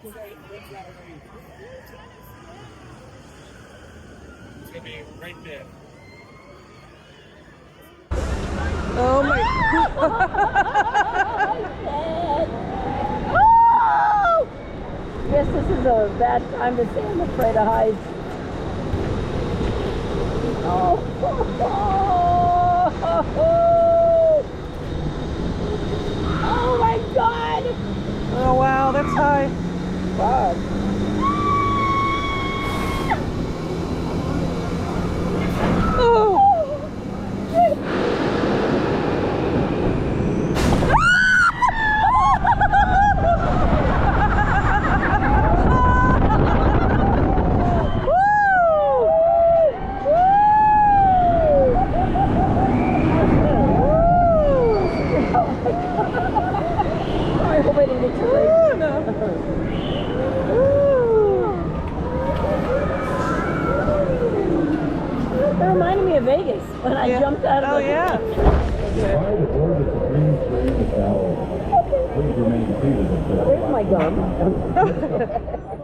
It's gonna be right there. Oh my Yes, this is a bad time to say I'm afraid of heights. Oh, oh my God! Oh wow, that's high. Fuck. Oh. I hope I didn't get too late. It reminded me of Vegas when I jumped out of Oh yeah. By the board of the Supreme Court of the Please remain seated until Where's my gum?